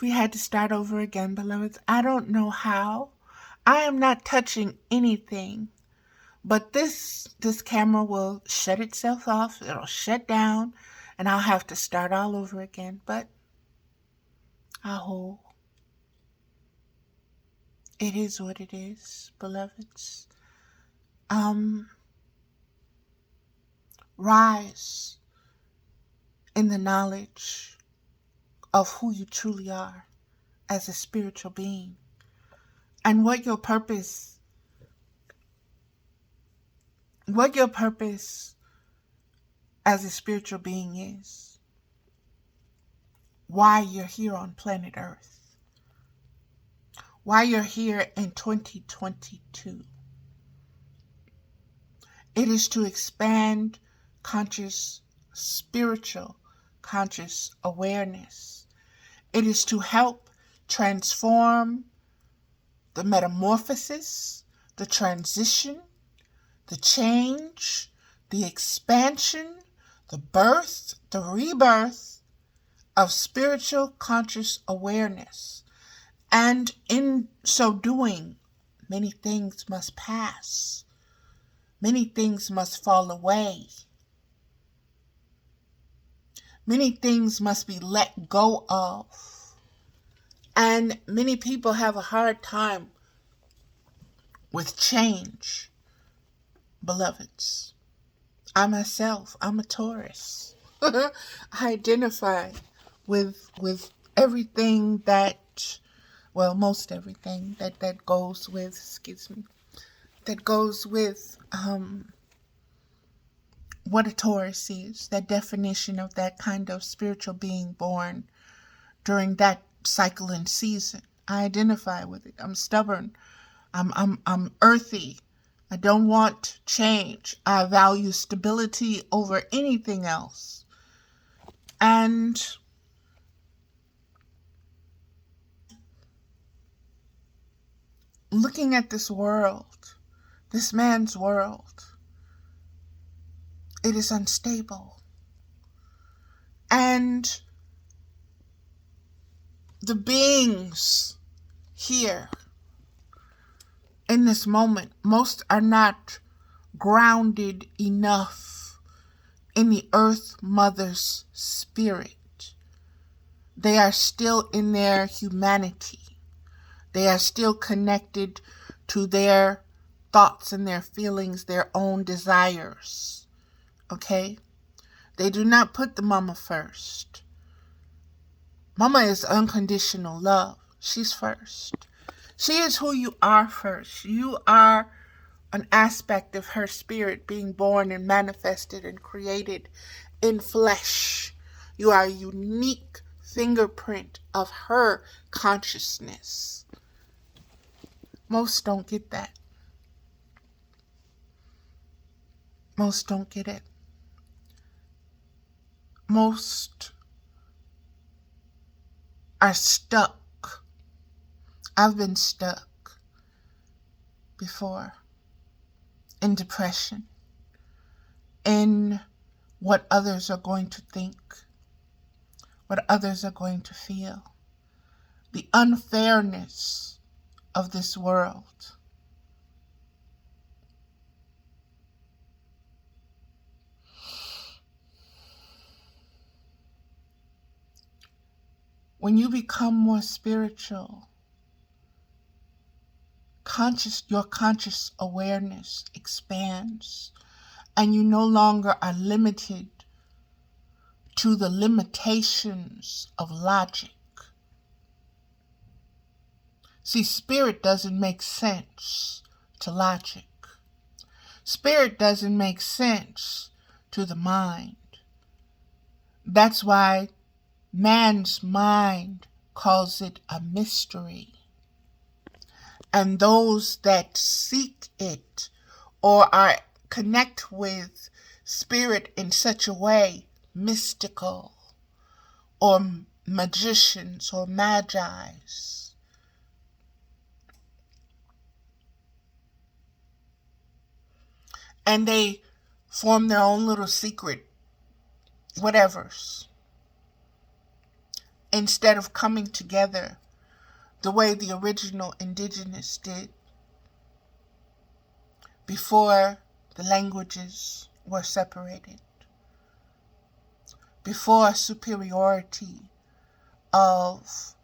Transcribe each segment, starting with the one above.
We had to start over again, beloveds. I don't know how. I am not touching anything. But this camera will shut itself off. It'll shut down, and I'll have to start all over again. But I hope it is what it is, beloveds. Rise in the knowledge of who you truly are as a spiritual being and what your purpose as a spiritual being is. Why you're here on planet Earth. Why you're here in 2022. It is to expand spiritual conscious awareness. It is to help transform the metamorphosis, the transition, the change, the expansion, the birth, the rebirth of spiritual conscious awareness. And in so doing, many things must pass. Many things must fall away. Many things must be let go of. And many people have a hard time with change, beloveds. I myself, I'm a Taurus. I identify with everything most everything that goes with, that goes with what a Taurus is, that definition of that kind of spiritual being born during that cycle and season. I identify with it. I'm stubborn. I'm earthy. I don't want change. I value stability over anything else. And looking at this world, this man's world, it is unstable. And the beings here in this moment, most are not grounded enough in the Earth Mother's spirit. They are still in their humanity. They are still connected to their thoughts and their feelings, their own desires. Okay? They do not put the mama first. Mama is unconditional love. She's first. She is who you are first. You are an aspect of her spirit being born and manifested and created in flesh. You are a unique fingerprint of her consciousness. Most don't get that. Most don't get it. Most are stuck. I've been stuck before in depression, in what others are going to think, what others are going to feel, the unfairness of this world. When you become more spiritual, your conscious awareness expands, and you no longer are limited to the limitations of logic. See, spirit doesn't make sense to logic. Spirit doesn't make sense to the mind. That's why man's mind calls it a mystery. And those that seek it or connect with spirit in such a way, mystical or magicians or magi's, and they form their own little secret whatevers. instead of coming together the way the original indigenous did before the languages were separated, before superiority of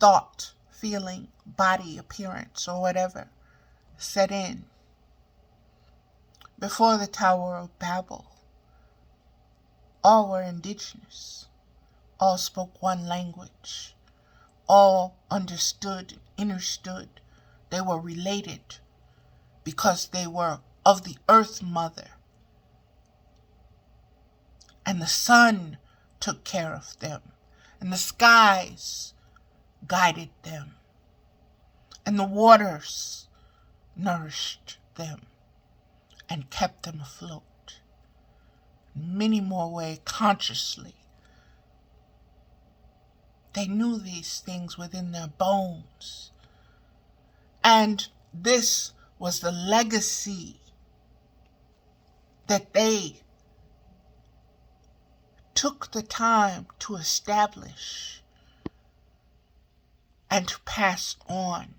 thought, feeling, body, appearance, or whatever set in, before the Tower of Babel. All were indigenous, all spoke one language, all understood, understood. They were related because they were of the earth mother. And the sun took care of them, and the skies guided them, and the waters nourished them and kept them afloat. In many more ways, consciously, they knew these things within their bones. And this was the legacy that they took the time to establish and to pass on.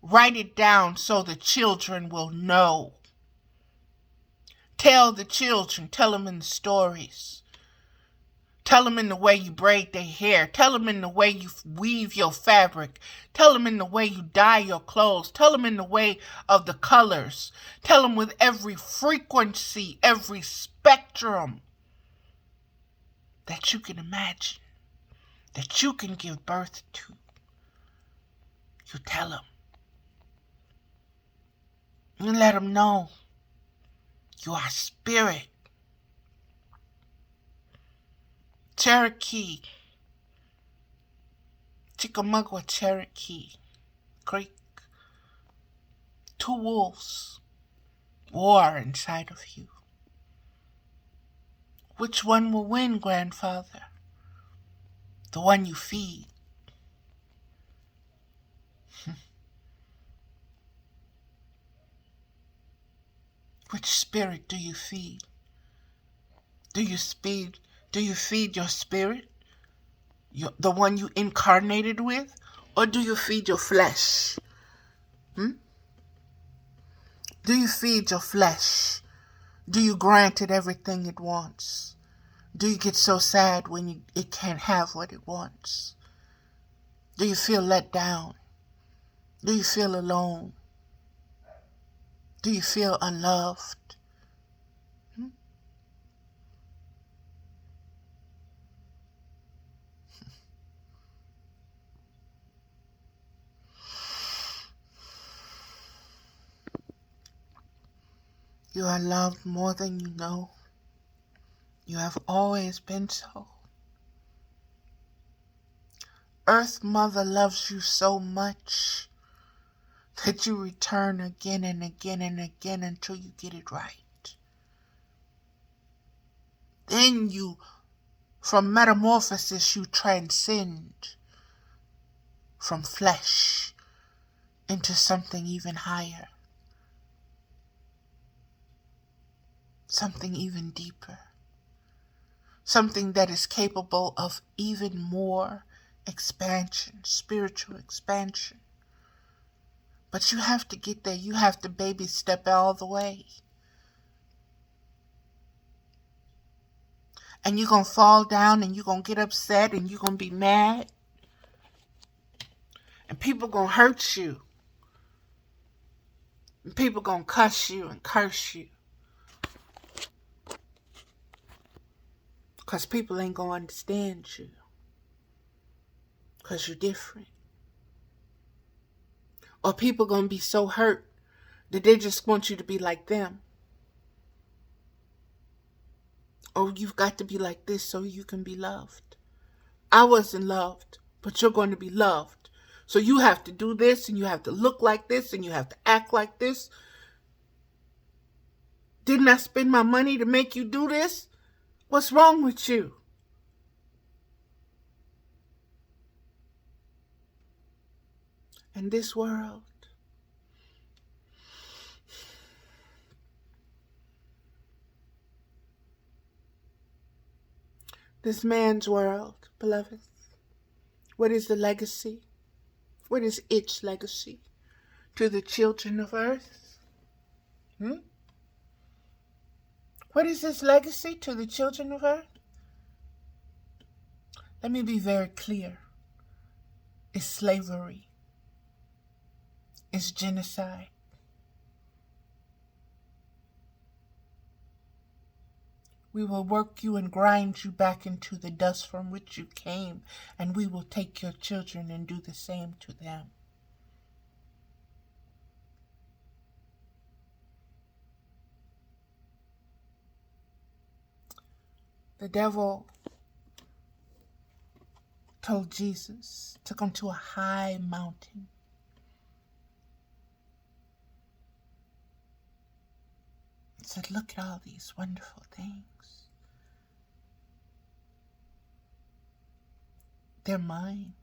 Write it down so the children will know. Tell the children, tell them in the stories. Tell them in the way you braid their hair. Tell them in the way you weave your fabric. Tell them in the way you dye your clothes. Tell them in the way of the colors. Tell them with every frequency, every spectrum that you can imagine, that you can give birth to. You tell them. And let them know you are spirit. Cherokee, Chickamauga, Cherokee Creek. Two wolves war inside of you. Which one will win, grandfather? The one you feed. Which spirit do you feed? Do you feed your spirit? The one you incarnated with? Or do you feed your flesh? Do you feed your flesh? Do you grant it everything it wants? Do you get so sad when it can't have what it wants? Do you feel let down? Do you feel alone? Do you feel unloved? You are loved more than you know. You have always been so. Earth Mother loves you so much that you return again and again and again until you get it right. Then from metamorphosis, you transcend from flesh into something even higher, something even deeper, something that is capable of even more expansion, spiritual expansion. But you have to get there. You have to baby step all the way. And you're going to fall down and you're going to get upset and you're going to be mad. And people going to hurt you. And people going to cuss you and curse you. Because people ain't going to understand you. Because you're different. Or people going to be so hurt that they just want you to be like them. Or you've got to be like this so you can be loved. I wasn't loved, but you're going to be loved. So you have to do this, and you have to look like this, and you have to act like this. Didn't I spend my money to make you do this? What's wrong with you? In this world, This man's world, beloved. What is the legacy? What is its legacy to the children of earth? What is this legacy to the children of earth? Let me be very clear. It's slavery. It's genocide. We will work you and grind you back into the dust from which you came, and we will take your children and do the same to them. The devil told Jesus, took him to a high mountain. And said, look at all these wonderful things. They're mine.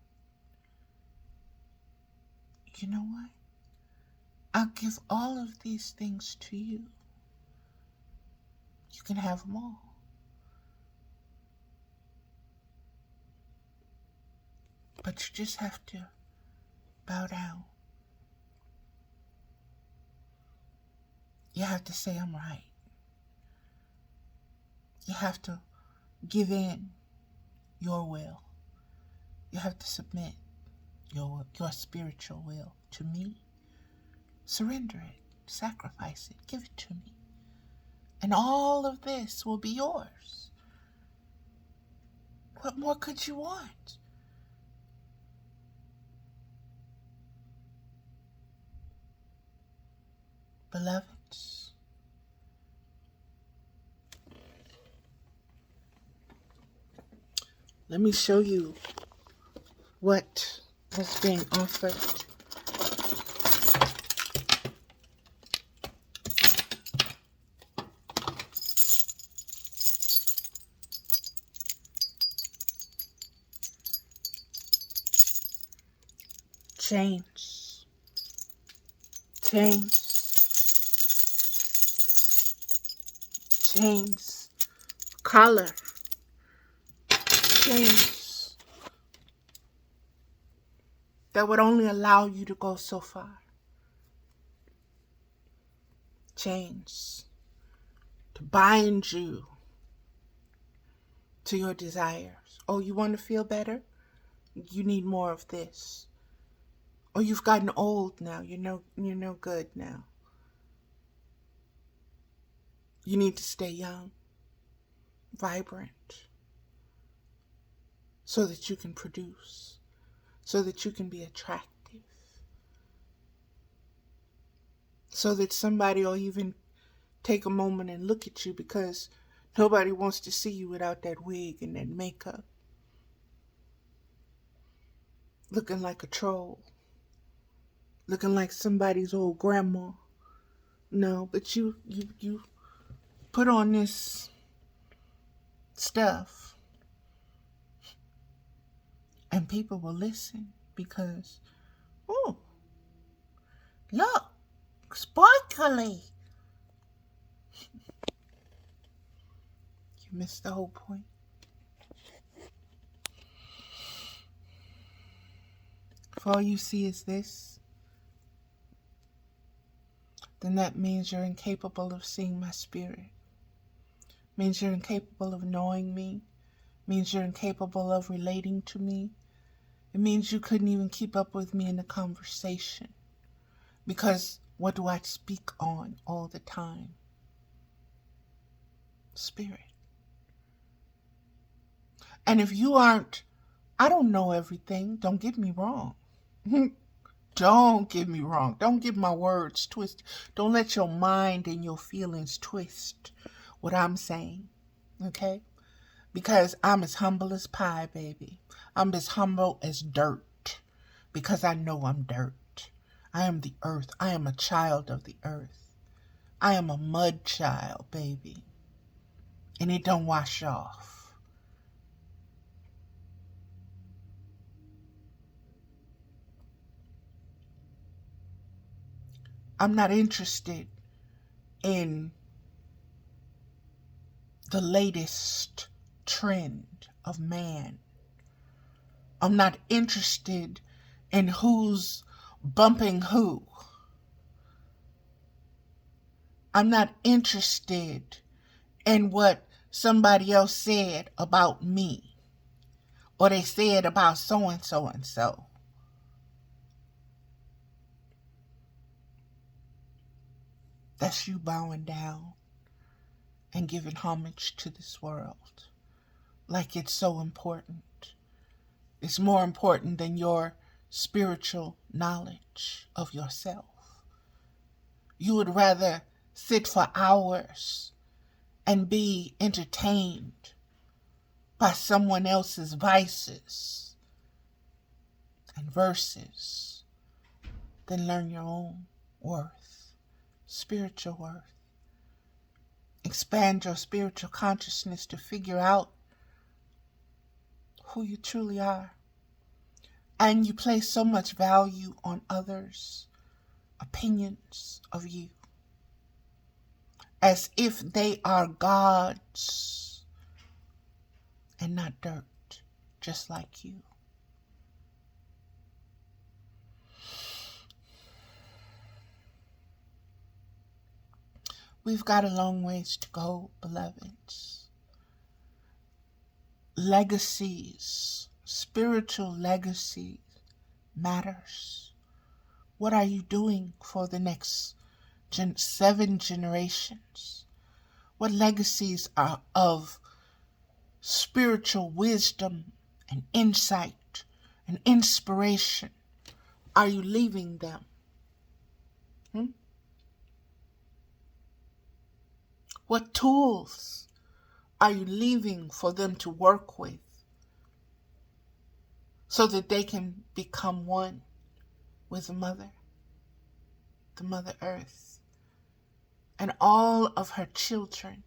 You know what? I'll give all of these things to you. You can have them all. But you just have to bow down. You have to say, I'm right. You have to give in your will. You have to submit your spiritual will to me. Surrender it. Sacrifice it. Give it to me. And all of this will be yours. What more could you want? Beloveds, let me show you what was being offered. Chains, chains, chains, collar, chains that would only allow you to go so far. Chains to bind you to your desires. Oh, you want to feel better? You need more of this. Oh, you've gotten old now. You're no good now. You need to stay young, vibrant, so that you can produce, so that you can be attractive, so that somebody will even take a moment and look at you, because nobody wants to see you without that wig and that makeup, looking like a troll, looking like somebody's old grandma. No, but you put on this stuff and people will listen because, oh, look, sparkly. You missed the whole point. If all you see is this, then that means you're incapable of seeing my spirit. Means you're incapable of knowing me. Means you're incapable of relating to me. It means you couldn't even keep up with me in the conversation. Because what do I speak on all the time? Spirit. And if you aren't, I don't know everything. Don't get me wrong. Don't get me wrong. Don't get my words twisted. Don't let your mind and your feelings twist what I'm saying. Okay? Because I'm as humble as pie, baby. I'm as humble as dirt. Because I know I'm dirt. I am the earth. I am a child of the earth. I am a mud child, baby. And it don't wash off. I'm not interested in the latest trend of man. I'm not interested in who's bumping who. I'm not interested in what somebody else said about me, or they said about so and so and so. That's you bowing down and giving homage to this world like it's so important. It's more important than your spiritual knowledge of yourself. You would rather sit for hours and be entertained by someone else's vices and verses than learn your own worth, spiritual worth. Expand your spiritual consciousness to figure out who you truly are. And you place so much value on others' opinions of you, as if they are gods and not dirt, just like you. We've got a long ways to go, beloveds. Legacies, spiritual legacies matters. What are you doing for the next 7 generations? What legacies are of spiritual wisdom and insight and inspiration are you leaving them? What tools are you leaving for them to work with so that they can become one with the Mother Earth, and all of her children?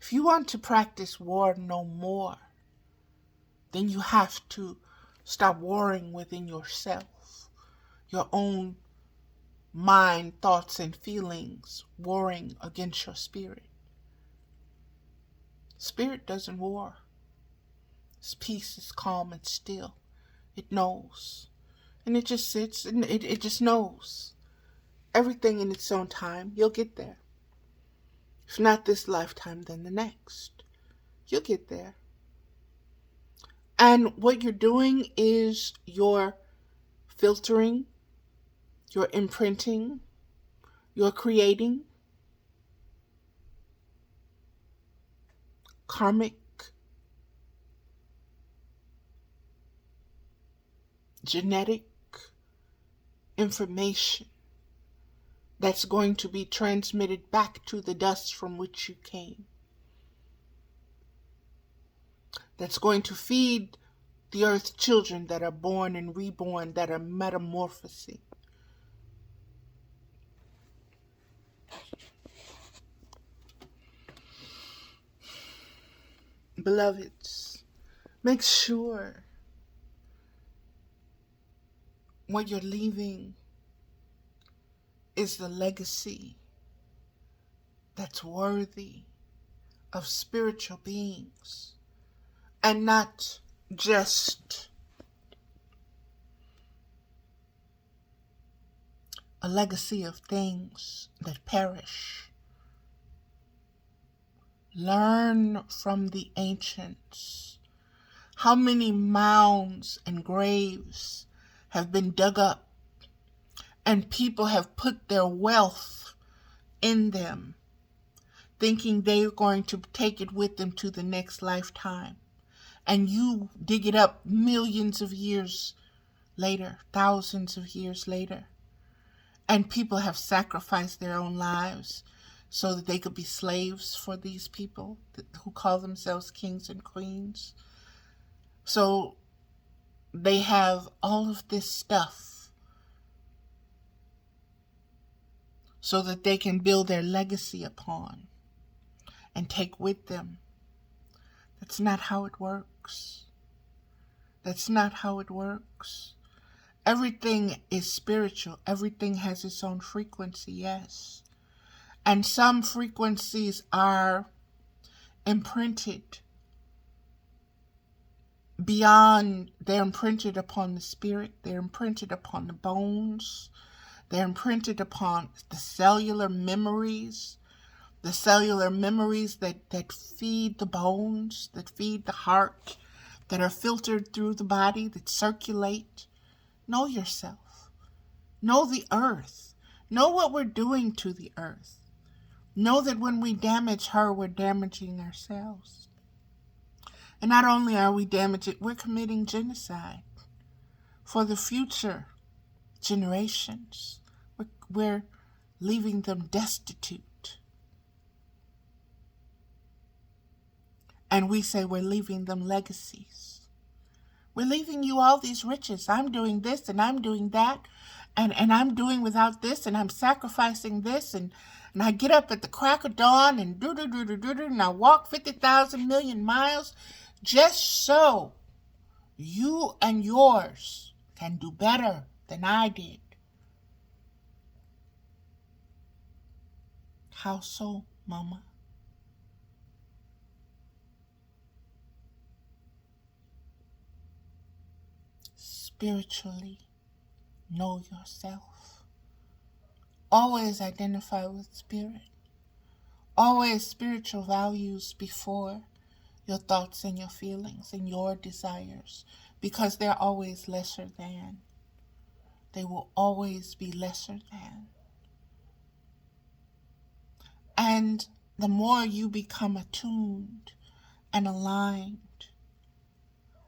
If you want to practice war no more, then you have to stop warring within yourself, your own mind, thoughts, and feelings warring against your spirit. Spirit doesn't war. Its peace is calm and still. It knows. And it just sits and it just knows. Everything in its own time, you'll get there. If not this lifetime, then the next. You'll get there. And what you're doing is you're filtering, you're imprinting, you're creating karmic, genetic information that's going to be transmitted back to the dust from which you came. That's going to feed the earth's children that are born and reborn, that are metamorphosing. Beloveds, make sure what you're leaving is the legacy that's worthy of spiritual beings, and not just a legacy of things that perish. Learn from the ancients. How many mounds and graves have been dug up, and people have put their wealth in them, thinking they're going to take it with them to the next lifetime. And you dig it up millions of years later, thousands of years later. And people have sacrificed their own lives so that they could be slaves for these people who call themselves kings and queens. So they have all of this stuff so that they can build their legacy upon and take with them. That's not how it works. That's not how it works. Everything is spiritual. Everything has its own frequency, yes. And some frequencies are imprinted beyond, they're imprinted upon the spirit, they're imprinted upon the bones, they're imprinted upon the cellular memories that feed the bones, that feed the heart, that are filtered through the body, that circulate. Know yourself. Know the earth. Know what we're doing to the earth. Know that when we damage her, we're damaging ourselves. And not only are we damaging, we're committing genocide for the future generations. We're leaving them destitute. And we say we're leaving them legacies. We're leaving you all these riches. I'm doing this and I'm doing that. And I'm doing without this and I'm sacrificing this. And I get up at the crack of dawn and and I walk 50,000 million miles just so you and yours can do better than I did. How so, Mama? Spiritually, know yourself. Always identify with spirit. Always spiritual values before your thoughts and your feelings and your desires, because they're always lesser than. They will always be lesser than. And the more you become attuned and aligned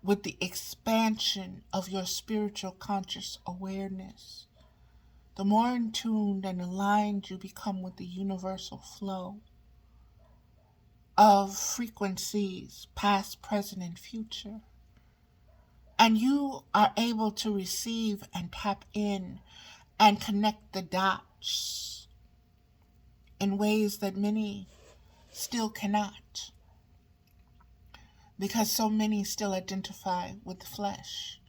with the expansion of your spiritual conscious awareness, the more in tune and aligned you become with the universal flow of frequencies, past, present, and future. And you are able to receive and tap in and connect the dots in ways that many still cannot, because so many still identify with the flesh,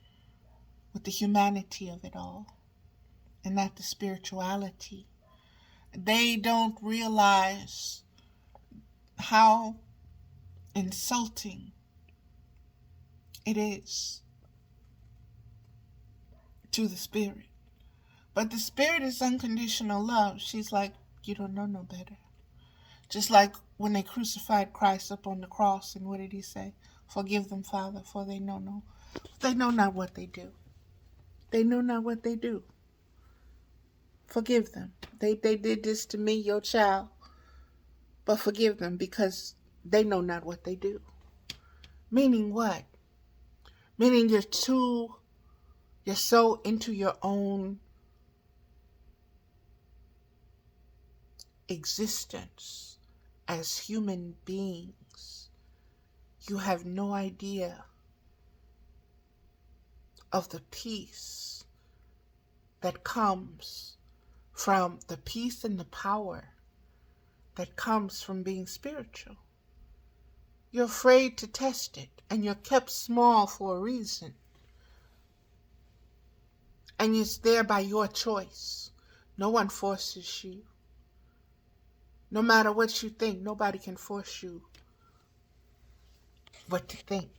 with the humanity of it all, and not the spirituality. They don't realize how insulting it is to the spirit. But the spirit is unconditional love. She's like, you don't know no better. Just like when they crucified Christ up on the cross, and what did he say? Forgive them, Father, for they know not what they do. They know not what they do. Forgive them. They did this to me, your child. But forgive them because they know not what they do. Meaning what? Meaning you're so into your own existence as human beings. You have no idea of the peace that comes from the peace and the power that comes from being spiritual. You're afraid to test it, and you're kept small for a reason. And it's there by your choice. No one forces you. No matter what you think, nobody can force you what to think.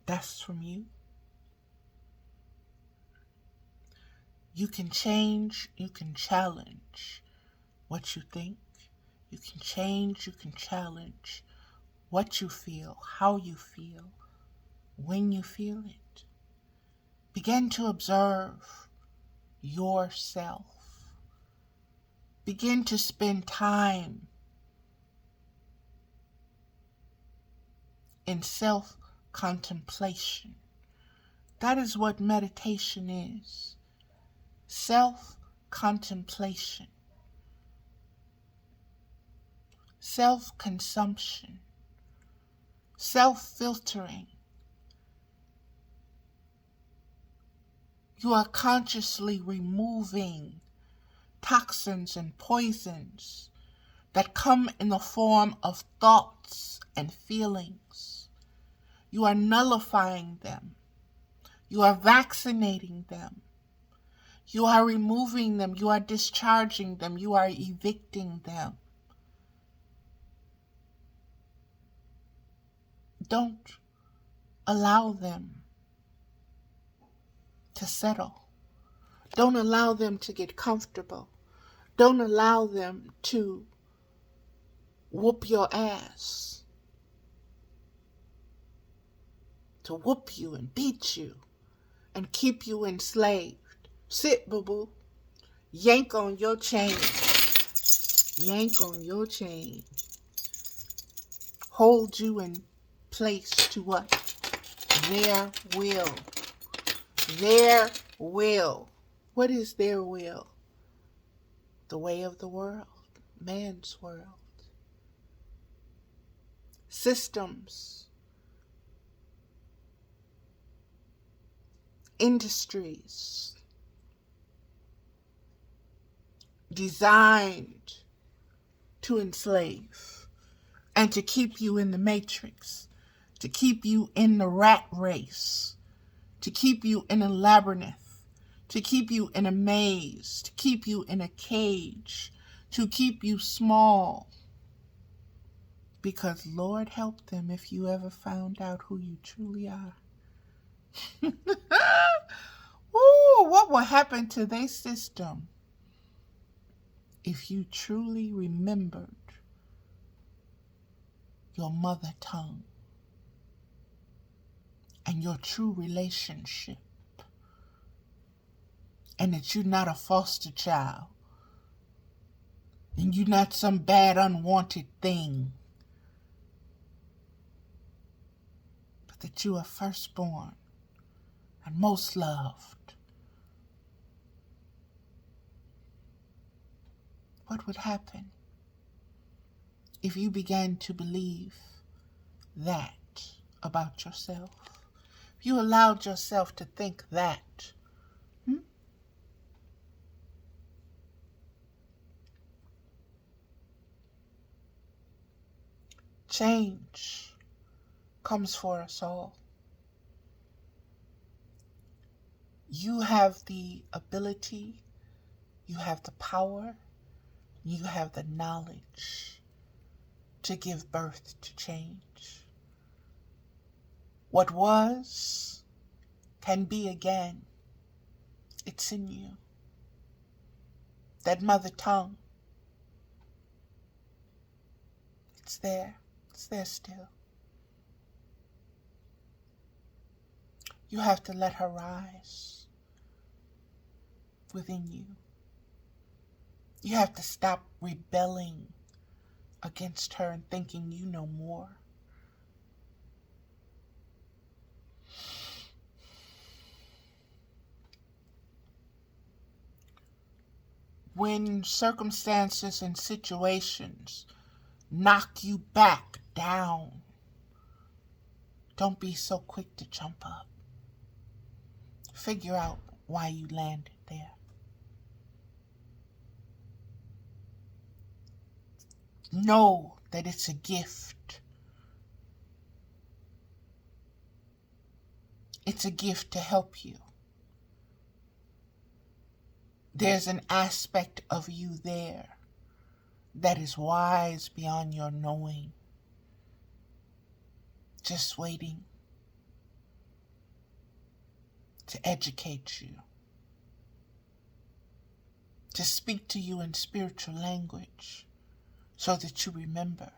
That's from you. You can change, you can challenge what you think. You can change, you can challenge what you feel, how you feel, when you feel it. Begin to observe yourself. Begin to spend time in self-contemplation. That is what meditation is. Self-contemplation. Self-consumption. Self-filtering. You are consciously removing toxins and poisons that come in the form of thoughts and feelings. You are nullifying them. You are vaccinating them. You are removing them. You are discharging them. You are evicting them. Don't allow them to settle. Don't allow them to get comfortable. Don't allow them to whoop your ass, to whoop you and beat you and keep you enslaved. Sit, boo-boo. Yank on your chain. Yank on your chain. Hold you in place to what? Their will. Their will. What is their will? The way of the world. Man's world. Systems. Industries. Designed to enslave and to keep you in the matrix, to keep you in the rat race, to keep you in a labyrinth, to keep you in a maze, to keep you in a cage, to keep you small. Because Lord help them if you ever found out who you truly are. Ooh, what will happen to their system if you truly remembered your mother tongue and your true relationship, and that you're not a foster child, and you're not some bad unwanted thing, but that you are firstborn and most loved? What would happen if you began to believe that about yourself? If you allowed yourself to think that, change comes for us all. You have the ability, you have the power, you have the knowledge to give birth to change. What was can be again. It's in you. That mother tongue, it's there. It's there still. You have to let her rise within you. You have to stop rebelling against her and thinking you know more. When circumstances and situations knock you back down, don't be so quick to jump up. Figure out why you landed there. Know that it's a gift. It's a gift to help you. There's an aspect of you there that is wise beyond your knowing, just waiting to educate you, to speak to you in spiritual language so that you remember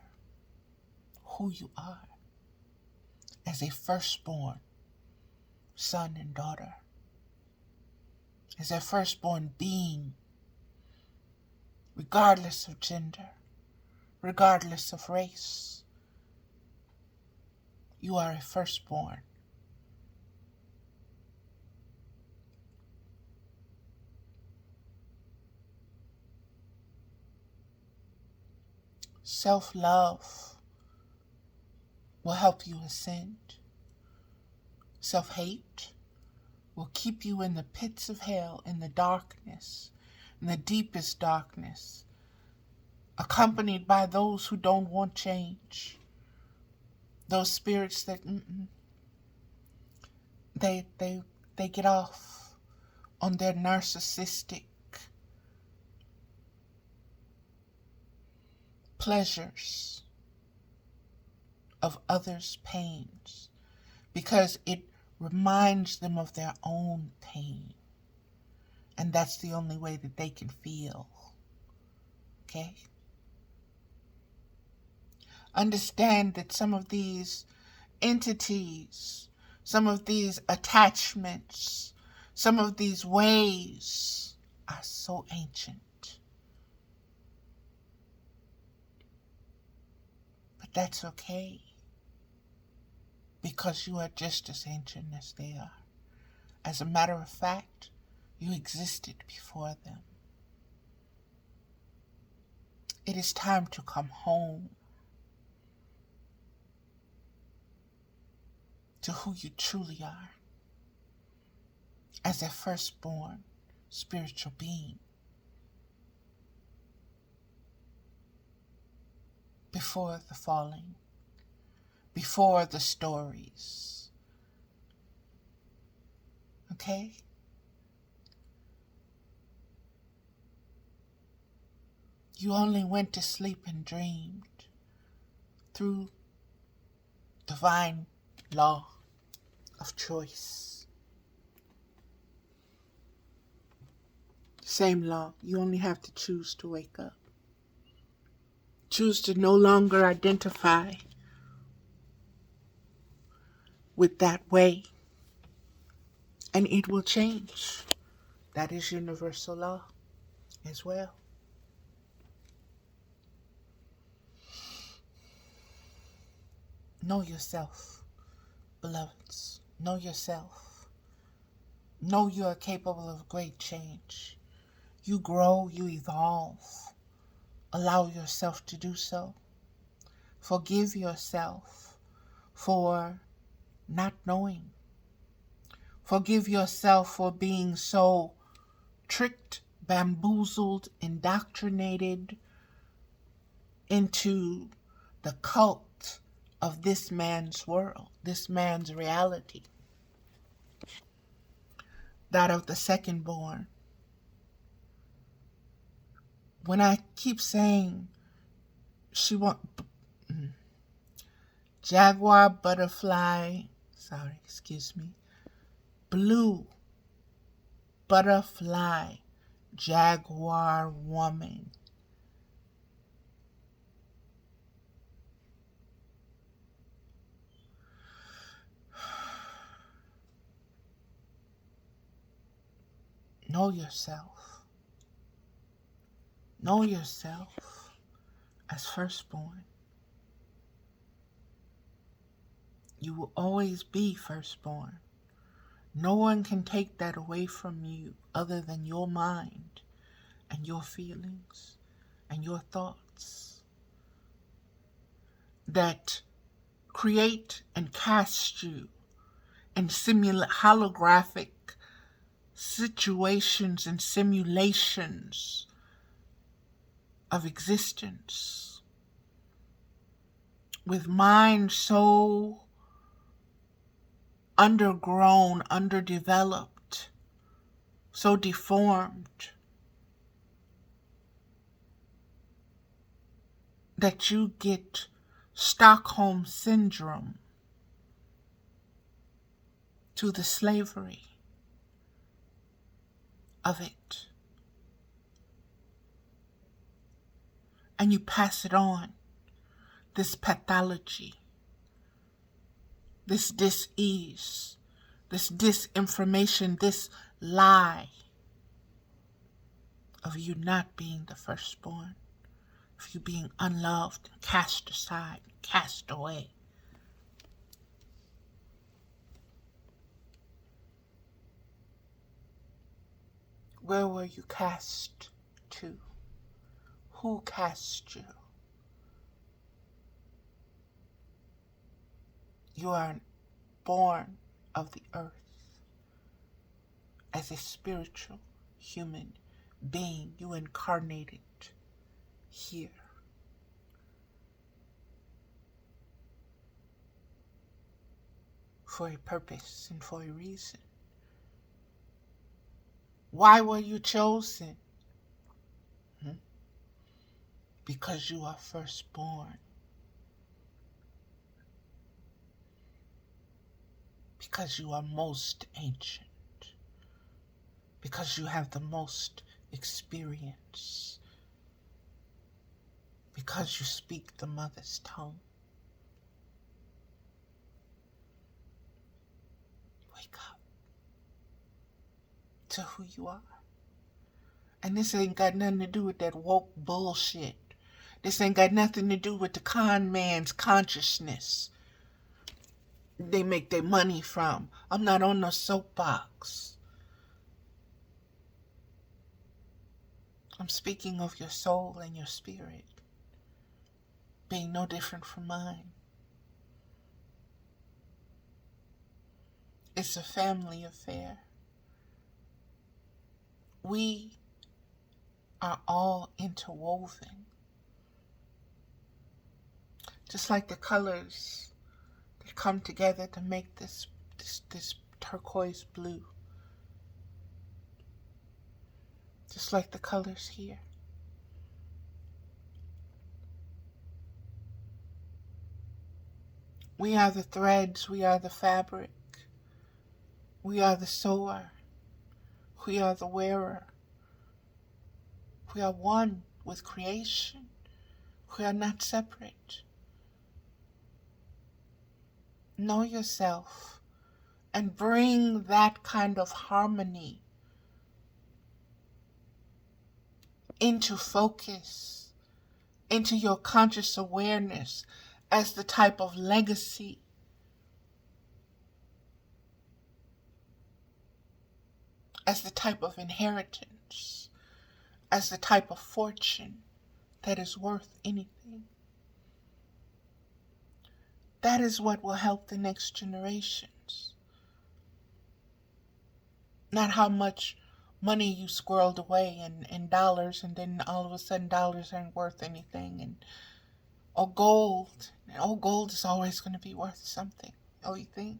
who you are as a firstborn son and daughter, as a firstborn being, regardless of gender, regardless of race. You are a firstborn. Self-love will help you ascend. Self-hate will keep you in the pits of hell, in the darkness, in the deepest darkness, accompanied by those who don't want change. Those spirits that they get off on their narcissistic pleasures of others' pains, because it reminds them of their own pain. And that's the only way that they can feel. Okay? Understand that some of these entities, some of these attachments, some of these ways are so ancient. But that's okay, because you are just as ancient as they are. As a matter of fact, you existed before them. It is time to come home to who you truly are as a firstborn spiritual being. Before the falling, before the stories. Okay? You only went to sleep and dreamed through divine law of choice. Same law. You only have to choose to wake up. Choose to no longer identify with that way, and it will change. That is universal law as well. Know yourself, beloveds. Know yourself. Know you are capable of great change. You grow, you evolve. Allow yourself to do so. Forgive yourself for not knowing. Forgive yourself for being so tricked, bamboozled, indoctrinated into the cult of this man's world, this man's reality. That of the second born. When I keep saying jaguar, butterfly, blue, butterfly, jaguar woman. Know yourself. Know yourself as firstborn. You will always be firstborn. No one can take that away from you other than your mind and your feelings and your thoughts that create and cast you in holographic situations and simulations of existence with minds so undergrown, underdeveloped, so deformed that you get Stockholm syndrome to the slavery of it. And you pass it on, this pathology, this dis-ease, this disinformation, this lie of you not being the firstborn, of you being unloved, cast aside, cast away. Where were you cast to? Who cast you? You are born of the earth as a spiritual human being. You incarnated here. For a purpose and for a reason. Why were you chosen? Because you are firstborn. Because you are most ancient. Because you have the most experience. Because you speak the mother's tongue. Wake up to who you are. And this ain't got nothing to do with that woke bullshit. This ain't got nothing to do with the con man's consciousness they make their money from. I'm not on no soapbox. I'm speaking of your soul and your spirit being no different from mine. It's a family affair. We are all interwoven. Just like the colors that come together to make this turquoise blue. Just like the colors here. We are the threads, we are the fabric. We are the sower. We are the wearer. We are one with creation. We are not separate. Know yourself and bring that kind of harmony into focus, into your conscious awareness as the type of legacy as the type of inheritance, as the type of fortune that is worth anything. That is what will help the next generations. Not how much money you squirreled away in dollars, and then all of a sudden dollars aren't worth anything, or gold. Oh, gold is always going to be worth something. Oh, you think?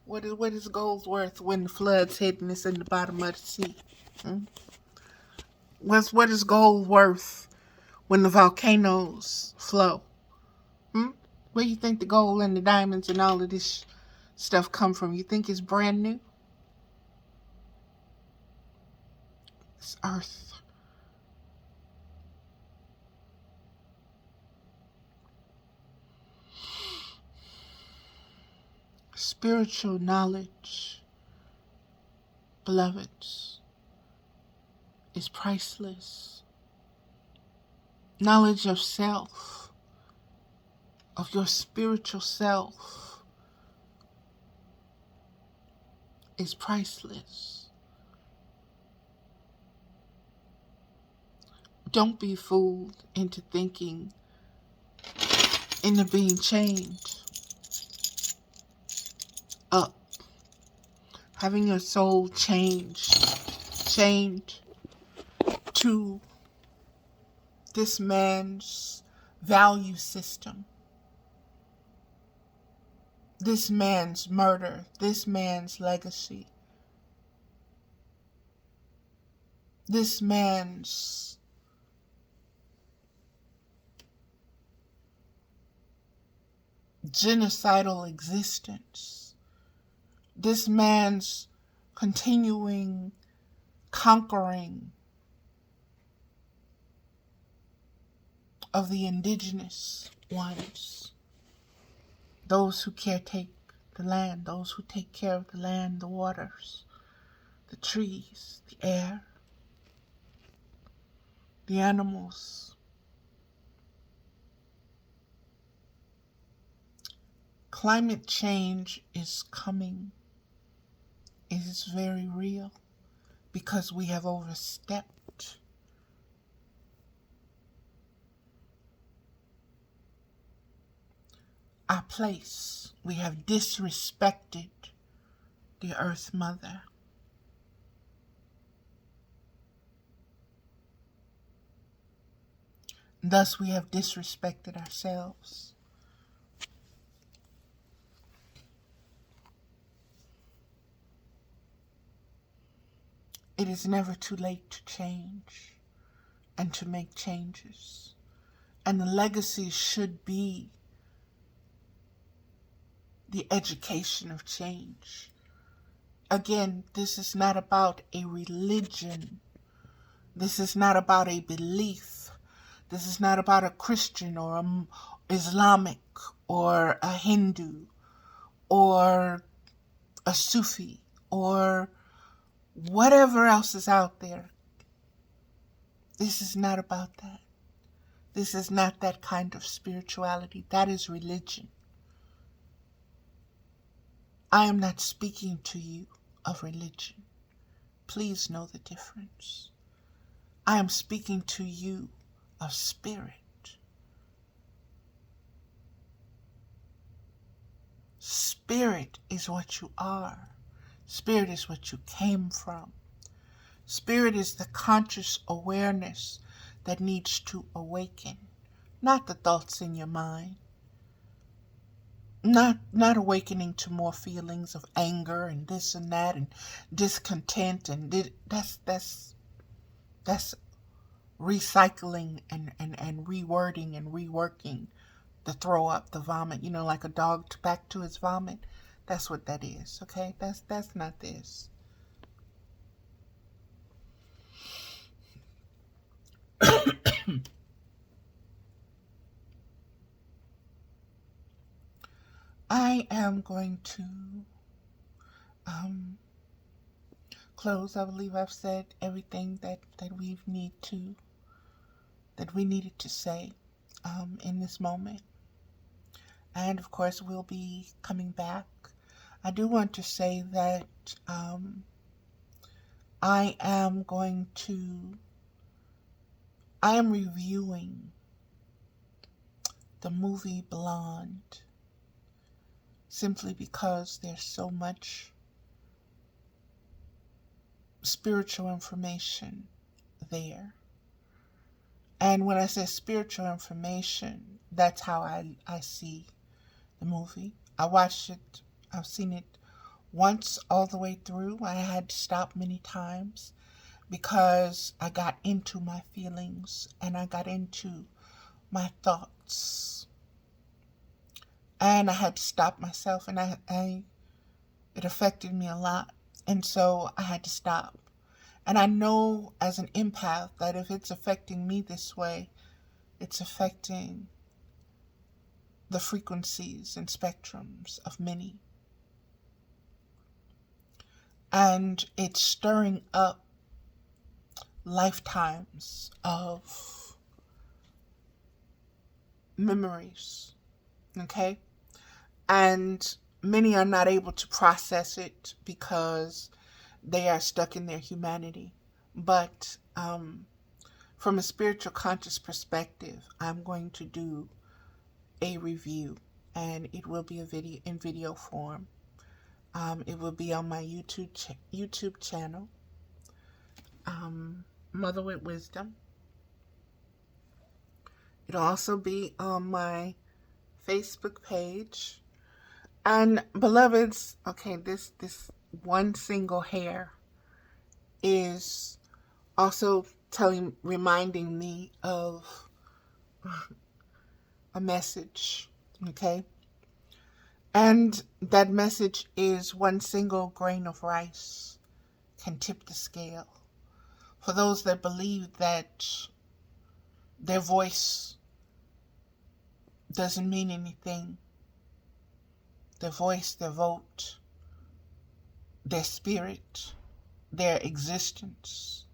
What is gold worth when the floods hit and it's in the bottom of the sea? What is gold worth when the volcanoes flow? Where you think the gold and the diamonds and all of this stuff come from? You think it's brand new? It's earth. Spiritual knowledge, beloveds, is priceless. Knowledge of self, of your spiritual self, is priceless. Don't be fooled into thinking, into being chained up, having your soul chained to this man's value system, this man's murder, this man's legacy, this man's genocidal existence, this man's continuing conquering of the indigenous ones, those who caretake the land, those who take care of the land, the waters, the trees, the air, the animals. Climate change is coming. It is very real because we have overstepped. Our place. We have disrespected the Earth Mother. Thus we have disrespected ourselves. It is never too late to change and to make changes. And the legacy should be the education of change. Again, this is not about a religion. This is not about a belief. This is not about a Christian or a Islamic or a Hindu or a Sufi or whatever else is out there. This is not about that. This is not that kind of spirituality. That is religion. I am not speaking to you of religion. Please know the difference. I am speaking to you of spirit. Spirit is what you are. Spirit is what you came from. Spirit is the conscious awareness that needs to awaken, not the thoughts in your mind. Not awakening to more feelings of anger and this and that and discontent and that's recycling and rewording and reworking the throw up, the vomit, like a dog back to his vomit. That's what that is, okay? That's not this. I am going to close. I believe I've said everything that we needed to say in this moment. And of course, we'll be coming back. I do want to say that I am reviewing the movie Blonde, simply because there's so much spiritual information there. And when I say spiritual information, that's how I see the movie. I've seen it once all the way through. I had to stop many times because I got into my feelings and I got into my thoughts. And I had to stop myself, and it affected me a lot. And so I had to stop. And I know as an empath that if it's affecting me this way, it's affecting the frequencies and spectrums of many. And it's stirring up lifetimes of memories, okay? And many are not able to process it because they are stuck in their humanity. But from a spiritual conscious perspective, I'm going to do a review, and it will be in video form. It will be on my YouTube channel, Mother with Wisdom. It'll also be on my Facebook page. And beloveds, okay, this one single hair is also reminding me of a message, okay? And that message is one single grain of rice can tip the scale. For those that believe that their voice doesn't mean anything, their voice, their vote, their spirit, their existence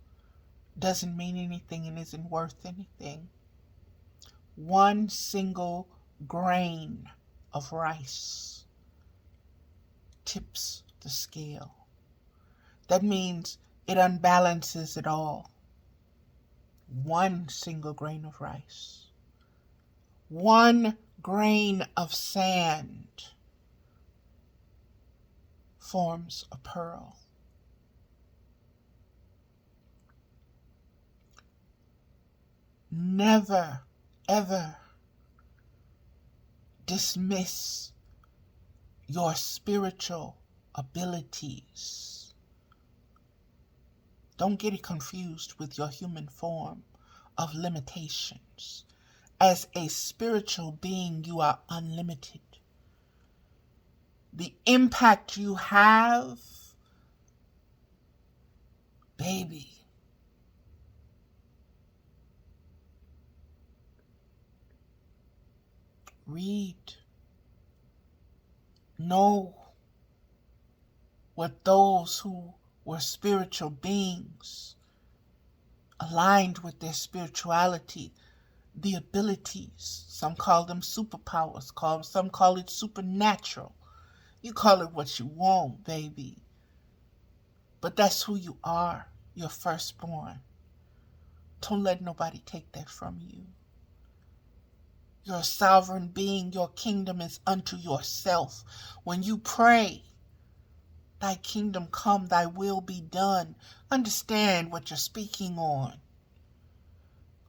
doesn't mean anything and isn't worth anything. One single grain of rice tips the scale. That means it unbalances it all. One single grain of rice. One grain of sand forms a pearl. Never, ever dismiss your spiritual abilities. Don't get it confused with your human form of limitations. As a spiritual being, you are unlimited. The impact you have, baby, read, know what those who were spiritual beings, aligned with their spirituality, the abilities, some call them superpowers, some call it supernatural. You call it what you want, baby. But that's who you are. You're firstborn. Don't let nobody take that from you. You're a sovereign being. Your kingdom is unto yourself. When you pray, thy kingdom come, thy will be done. Understand what you're speaking on.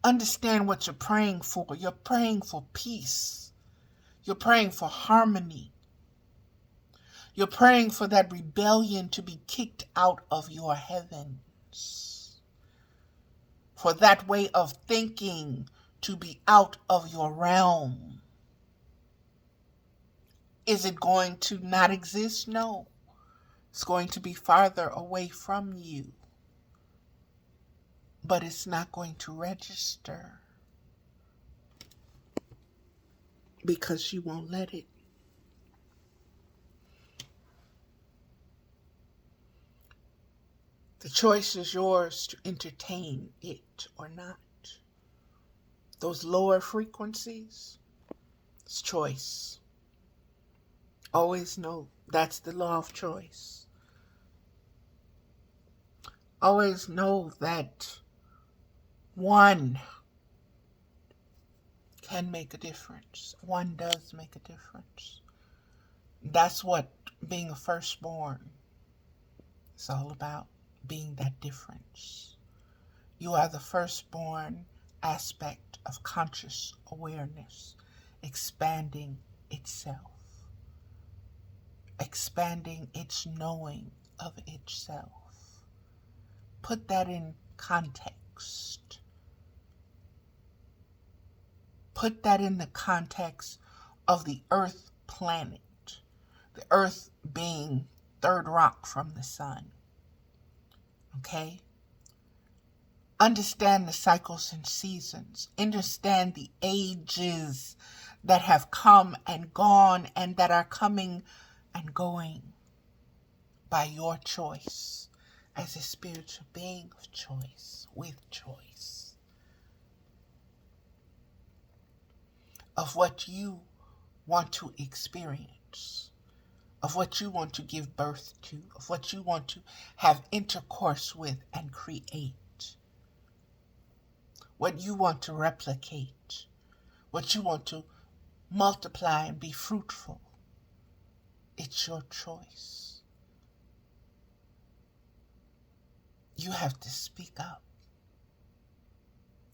Understand what you're praying for. You're praying for peace. You're praying for harmony. You're praying for that rebellion to be kicked out of your heavens. For that way of thinking to be out of your realm. Is it going to not exist? No. It's going to be farther away from you. But it's not going to register. Because you won't let it. The choice is yours to entertain it or not. Those lower frequencies, it's choice. Always know that's the law of choice. Always know that one can make a difference. One does make a difference. That's what being a firstborn is all about. Being that difference. You are the firstborn aspect of conscious awareness, expanding itself, expanding its knowing of itself. Put that in context. Put that in the context of the earth planet, the earth being third rock from the sun. Okay? Understand the cycles and seasons. Understand the ages that have come and gone and that are coming and going by your choice as a spiritual being of choice, with choice. Of what you want to experience. Of what you want to give birth to. Of what you want to have intercourse with and create. What you want to replicate, what you want to multiply and be fruitful. It's your choice. You have to speak up.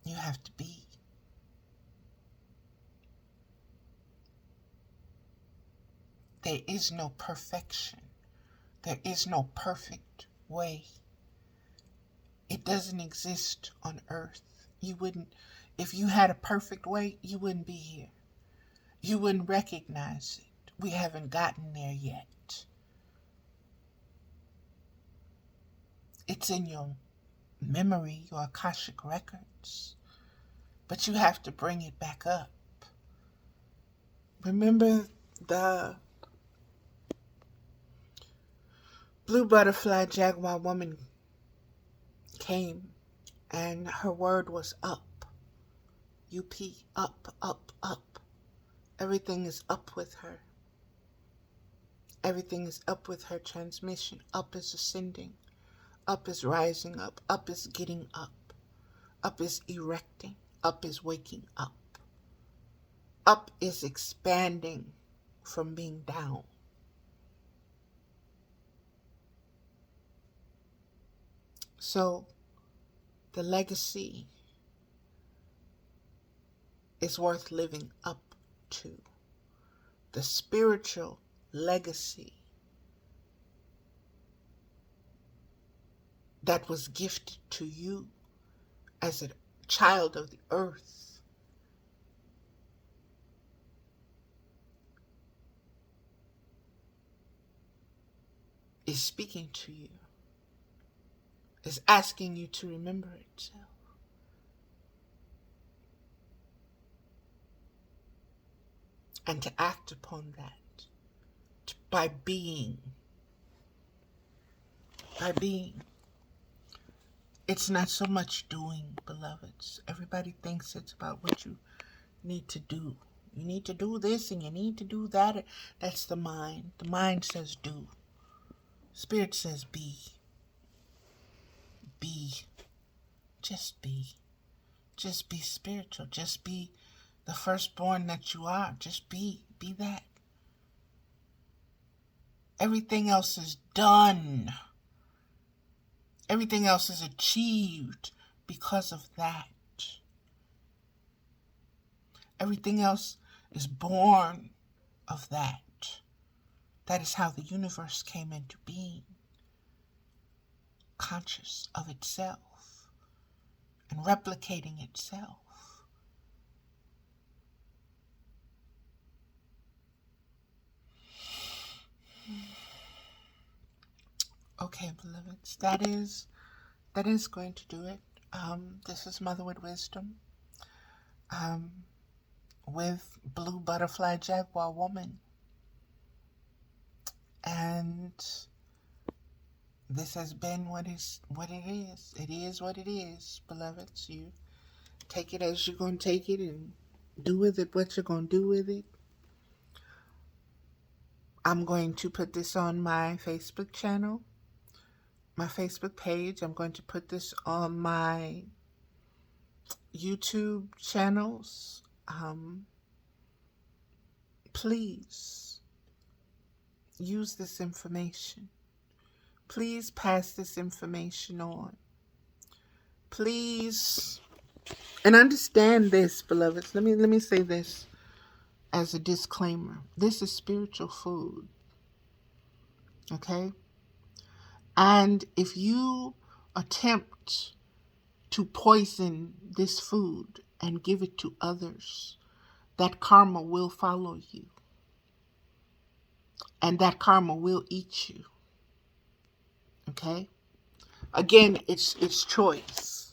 You have to be. There is no perfection. There is no perfect way. It doesn't exist on earth. You wouldn't, if you had a perfect way, you wouldn't be here. You wouldn't recognize it. We haven't gotten there yet. It's in your memory, your Akashic records. But you have to bring it back up. Remember the blue butterfly jaguar woman came and her word was up. U-P, up, up, up. Everything is up with her. Everything is up with her transmission. Up is ascending. Up is rising up. Up is getting up. Up is erecting. Up is waking up. Up is expanding from being down. So, the legacy is worth living up to. The spiritual legacy that was gifted to you as a child of the earth is speaking to you, is asking you to remember itself. And to act upon that by being. It's not so much doing, beloveds. Everybody thinks it's about what you need to do. You need to do this and you need to do that. That's the mind. The mind says do. Spirit says be. Be. Just be. Just be spiritual. Just be the firstborn that you are. Just be. Be that. Everything else is done. Everything else is achieved because of that. Everything else is born of that. That is how the universe came into being. Conscious of itself and replicating itself. Okay, beloveds, that is going to do it. This is Mother with Wisdom, with Blue Butterfly Jaguar Woman, and this has been what it is. It is what it is, beloveds. You take it as you're going to take it, and do with it what you're going to do with it. I'm going to put this on my Facebook channel, my Facebook page. I'm going to put this on my YouTube channels. Please use this information. Please pass this information on. Please, and understand this, beloveds. Let me say this as a disclaimer. This is spiritual food. Okay? And if you attempt to poison this food and give it to others, that karma will follow you. And that karma will eat you. Okay? Again, it's choice.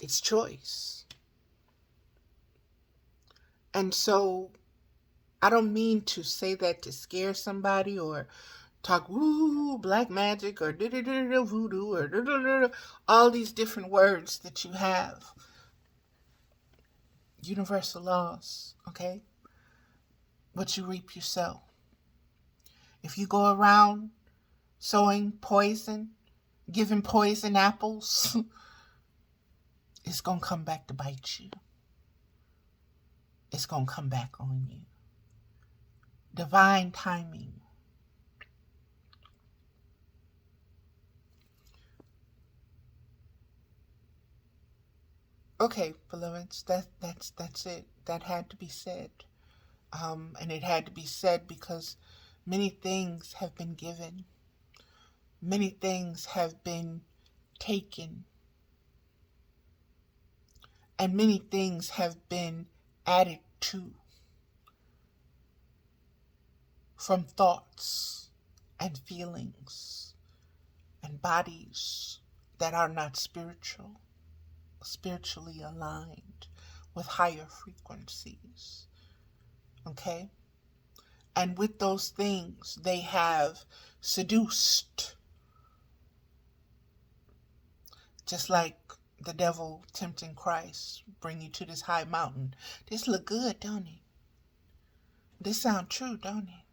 It's choice. And so, I don't mean to say that to scare somebody or talk woo, black magic or voodoo or all these different words that you have. Universal laws, okay? What you reap, you sow. If you go around sowing poison, giving poison apples, it's going to come back to bite you. It's going to come back on you. Divine timing. Okay, beloveds, that's it. That had to be said. And it had to be said because many things have been given. Many things have been taken. And many things have been added to from thoughts and feelings and bodies that are not spiritually aligned with higher frequencies. Okay? And with those things, they have seduced. Just like the devil tempting Christ, bring you to this high mountain. This look good, don't it? This sound true, don't it?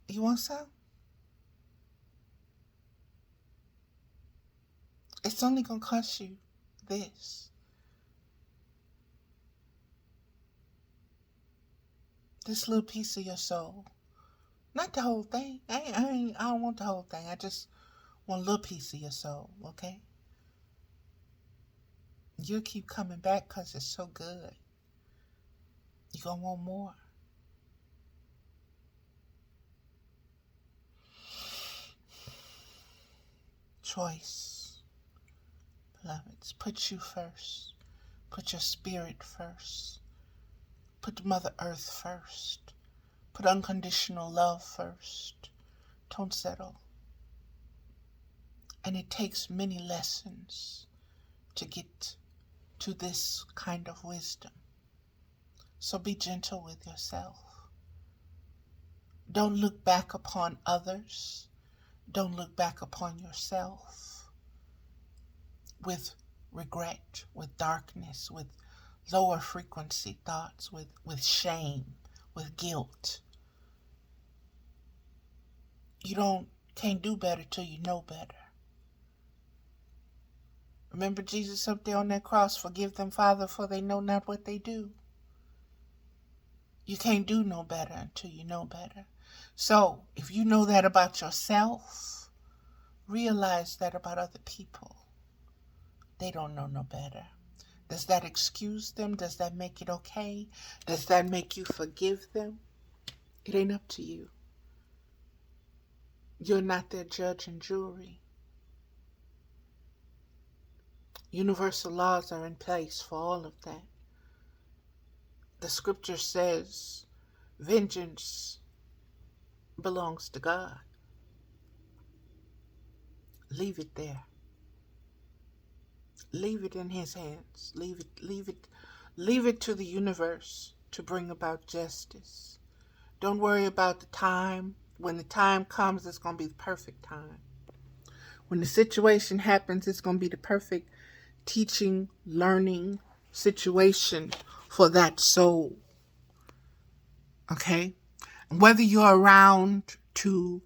You want some? It's only going to cost you this. This little piece of your soul. Not the whole thing. I don't want the whole thing. I just want a little piece of your soul, okay? You'll keep coming back because it's so good. You're going to want more. choice, beloveds. Put you first. Put your spirit first. Put Mother Earth first. Put unconditional love first. Don't settle. And it takes many lessons to get to this kind of wisdom. So be gentle with yourself. Don't look back upon others. Don't look back upon yourself with regret, with darkness, with lower frequency thoughts, with shame, with guilt. You can't do better till you know better. Remember Jesus up there on that cross, forgive them, Father, for they know not what they do. You can't do no better until you know better. So, if you know that about yourself, realize that about other people. They don't know no better. Does that excuse them? Does that make it okay? Does that make you forgive them? It ain't up to you. You're not their judge and jury. Universal laws are in place for all of that. The scripture says vengeance belongs to God. Leave it there. Leave it in his hands. Leave it to the universe to bring about justice. Don't worry about the time. When the time comes, it's going to be the perfect time. When the situation happens, it's going to be the perfect teaching, learning situation for that soul. Okay? Whether you're around to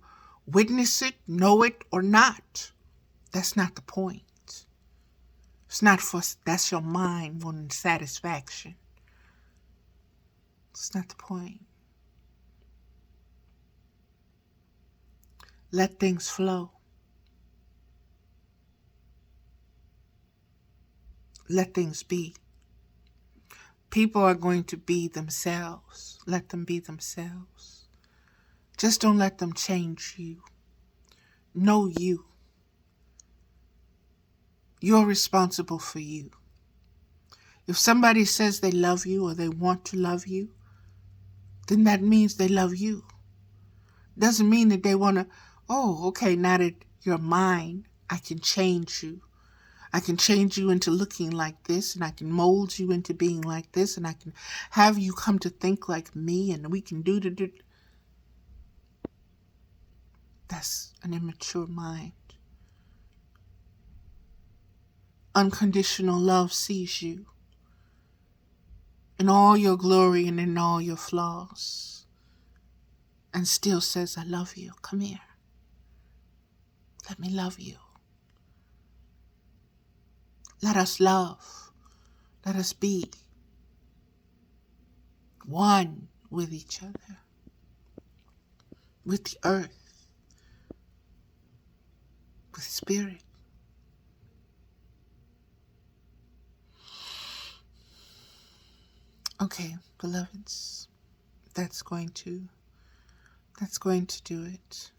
witness it, know it, or not, that's not the point. It's not that's your mind wanting satisfaction. It's not the point. Let things flow. Let things be. People are going to be themselves. Let them be themselves. Just don't let them change you. Know you. You're responsible for you. If somebody says they love you or they want to love you, then that means they love you. Doesn't mean that they want to, okay, now that you're mine, I can change you. I can change you into looking like this, and I can mold you into being like this, and I can have you come to think like me, and we can do. That's an immature mind. Unconditional love sees you in all your glory and in all your flaws, and still says, I love you. Come here. Let me love you. Let us love. Let us be one with each other, with the earth, with spirit. Okay, beloveds, that's going to do it.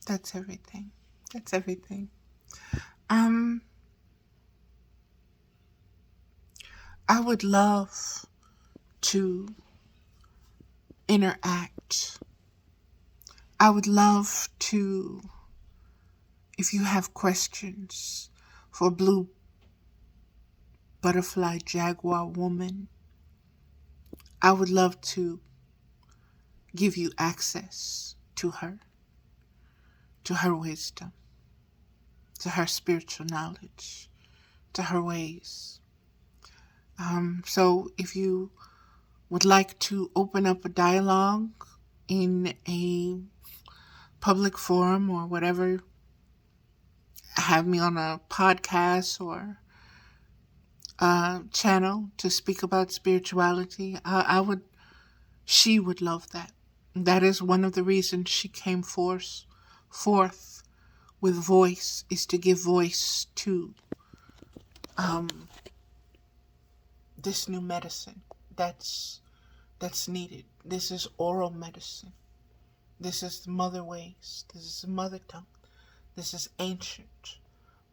That's everything. I would love to interact. I would love to, if you have questions for Blue Butterfly Jaguar Woman, I would love to give you access to her wisdom, to her spiritual knowledge, to her ways. So if you would like to open up a dialogue in a public forum or whatever, have me on a podcast or a channel to speak about spirituality, she would love that. That is one of the reasons she came forth with voice, is to give voice to this new medicine that's needed. This is oral medicine. This is the mother ways. This is the mother tongue. This is ancient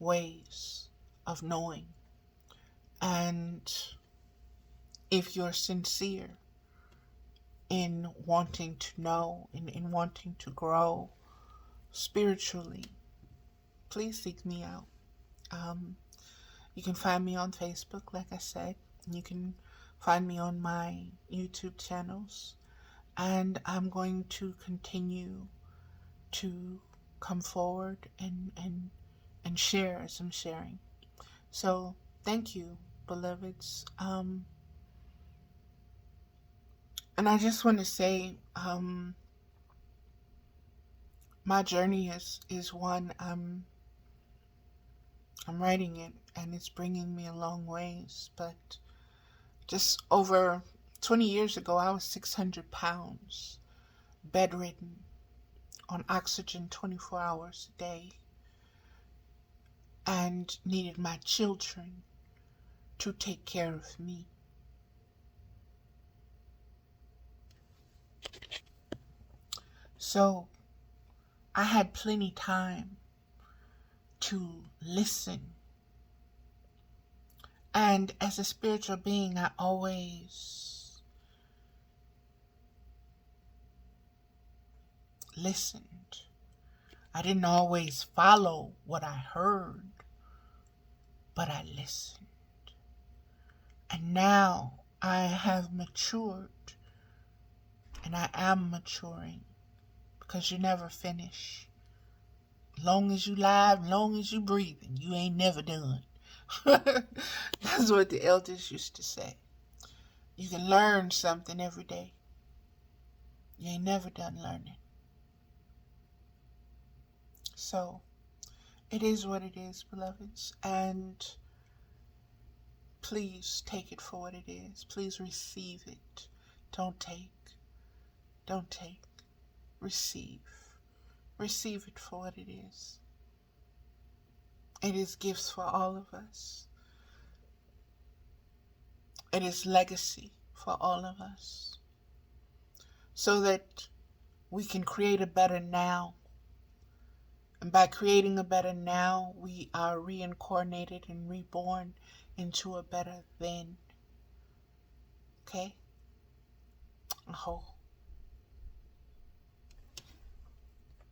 ways of knowing. And if you're sincere in wanting to know, in wanting to grow spiritually, please seek me out. You can find me on Facebook, like I said. You can find me on my YouTube channels. And I'm going to continue to come forward and share as I'm sharing. So thank you, beloveds. And I just want to say, my journey is one, I'm writing it, and it's bringing me a long ways. But just over 20 years ago, I was 600 pounds, bedridden, on oxygen 24 hours a day, and needed my children to take care of me. So I had plenty time to listen. And as a spiritual being, I always listened. I didn't always follow what I heard, but I listened. And now I have matured, and I am maturing, because you never finish. Long as you live, long as you breathing, you ain't never done. That's what the elders used to say. You can learn something every day. You ain't never done learning. So, it is what it is, beloveds. And please take it for what it is. Please receive it. Don't take. Don't take. Receive. Receive it for what it is. It is gifts for all of us. It is legacy for all of us. So that we can create a better now. And by creating a better now, we are reincarnated and reborn into a better then. Okay? Aho.